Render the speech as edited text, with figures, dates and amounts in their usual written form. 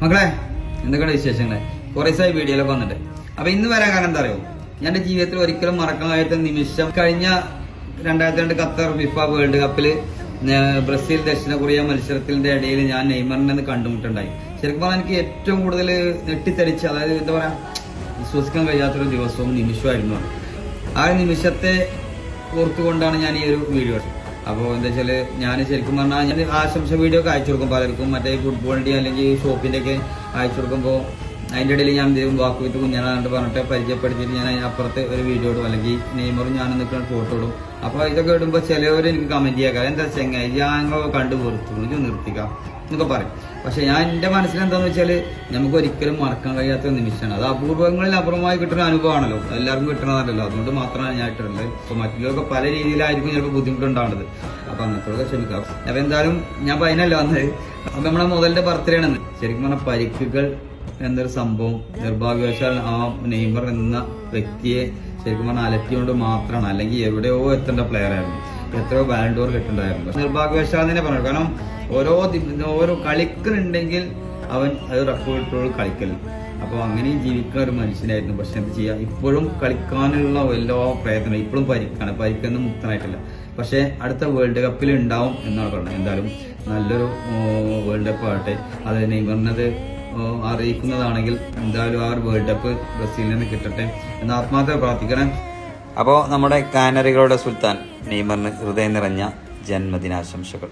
മക്കളെ എന്തൊക്കെയാണ് വിശേഷങ്ങളെ? കുറേ ദിവസമായി വീഡിയോയിലൊക്കെ വന്നിട്ട്. അപ്പൊ ഇന്ന് വരാൻ കാരണം എന്താ അറിയോ, ഞാൻ എന്റെ ജീവിതത്തിൽ ഒരിക്കലും മറക്കാൻ കഴിയാത്ത നിമിഷം കഴിഞ്ഞ 2002 ഖത്തർ ഫിഫ വേൾഡ് കപ്പില് ബ്രസീൽ ദക്ഷിണ കൊറിയ മത്സരത്തിന്റെ ഇടയിൽ ഞാൻ നെയ്മറിനെ കണ്ടുമുട്ടുണ്ടായി. ശരിക്കും പറഞ്ഞാൽ എനിക്ക് ഏറ്റവും കൂടുതൽ നെട്ടിത്തടിച്ച്, അതായത് എന്താ പറയാ, വിശ്വസിക്കാൻ കഴിയാത്തൊരു ദിവസവും നിമിഷമായിരുന്നു. ആ നിമിഷത്തെ ഓർത്തുകൊണ്ടാണ് ഞാൻ ഈ ഒരു വീഡിയോ. അപ്പോൾ എന്താ വെച്ചാല്, ഞാൻ ശരിക്കും പറഞ്ഞാൽ ഞാൻ ആശംസ വീഡിയോ ഒക്കെ അയച്ചു കൊടുക്കും പലർക്കും, മറ്റേ ഫുട്ബോളിന്റെ അല്ലെങ്കിൽ ഷോപ്പിന്റെ ഒക്കെ അയച്ചു കൊടുക്കുമ്പോൾ അതിന്റെ ഇടയിൽ ഞാൻ വാക്ക് വിത്ത് കുഞ്ഞാണെന്ന് പറഞ്ഞിട്ട് പരിചയപ്പെടുത്തിയിട്ട് ഞാൻ അതിനപ്പുറത്ത് ഒരു വീഡിയോ ഇടും, അല്ലെങ്കിൽ നെയ്മറും ഞാനും നിൽക്കുന്ന ഫോട്ടോ ഇടും. അപ്പോൾ ഇതൊക്കെ ഇടുമ്പോൾ ചിലവർ എനിക്ക് കമന്റ് ചെയ്യാം, എന്താ ചെങ്ങായി ഞങ്ങളൊക്കെ കണ്ടു വെറുത്തു, എനിക്ക് നിർത്തിക്കാം എന്നൊക്കെ പറയും. പക്ഷെ ഞാൻ എന്റെ മനസ്സിലെന്താന്ന് വെച്ചാൽ, നമുക്ക് ഒരിക്കലും മറക്കാൻ കഴിയാത്ത നിമിഷമാണ്. അത് അപൂർവങ്ങളിൽ അപൂർവമായി കിട്ടുന്ന അനുഭവമാണല്ലോ, എല്ലാവർക്കും കിട്ടണതല്ലോ. അതുകൊണ്ട് മാത്രമാണ് ഞാൻ ഇട്ടിട്ടുള്ളത്. ഇപ്പൊ മറ്റുള്ളവർക്ക് പല രീതിയിലായിരിക്കും ചിലപ്പോൾ ബുദ്ധിമുട്ടുണ്ടാവുന്നത്. അപ്പൊ അങ്ങനത്തെ ക്ഷമിക്കാം. അപ്പൊ എന്തായാലും ഞാൻ പതിനല്ല വന്നത്. അപ്പൊ നമ്മളെ മുതലിന്റെ ബർത്ത്ഡേ ആണെന്ന്. ശരിക്കും പറഞ്ഞ പരിക്കുകൾ എന്നൊരു സംഭവം നിർഭാഗ്യവശാൽ ആ നെയ്മർ എന്ന വ്യക്തിയെ ശരിക്കും പറഞ്ഞാൽ അലറ്റിയോണ്ട് മാത്രമാണ്, അല്ലെങ്കിൽ എവിടെയോ എത്തേണ്ട പ്ലെയർ ആയിരുന്നു, എത്രയോ ബാലൻഡോർ കിട്ടുന്നുണ്ടായിരുന്നു. നിർഭാഗ്യവശാൽ തന്നെ പറഞ്ഞു. കാരണം ഓരോ കളിക്കുന്നുണ്ടെങ്കിൽ അവൻ അത് റെക്കോർഡിട്ടോട് കളിക്കൽ. അപ്പോൾ അങ്ങനെയും ജീവിക്കുന്ന ഒരു മനുഷ്യനായിരുന്നു. പക്ഷെ എന്ത് ചെയ്യാം, ഇപ്പോഴും കളിക്കാനുള്ള എല്ലാ പ്രയത്നം, ഇപ്പോഴും പരിക്കൊന്നും മുക്തനായിട്ടില്ല. പക്ഷെ അടുത്ത വേൾഡ് കപ്പിൽ ഉണ്ടാവും എന്നാണ് പറഞ്ഞത്. എന്തായാലും നല്ലൊരു വേൾഡ് കപ്പ് ആവട്ടെ. അത് നെയ്മറിനത് അറിയിക്കുന്നതാണെങ്കിൽ എന്തായാലും ആ ഒരു വേൾഡ് കപ്പ് ബ്രസീലിൽ നിന്ന് കിട്ടട്ടെ എന്ന് ആത്മാർത്ഥ പ്രാർത്ഥിക്കണം. അപ്പോൾ നമ്മുടെ കാനറികളുടെ സുൽത്താൻ നെയ്മറിന് ഹൃദയം നിറഞ്ഞ ജന്മദിനാശംസകൾ.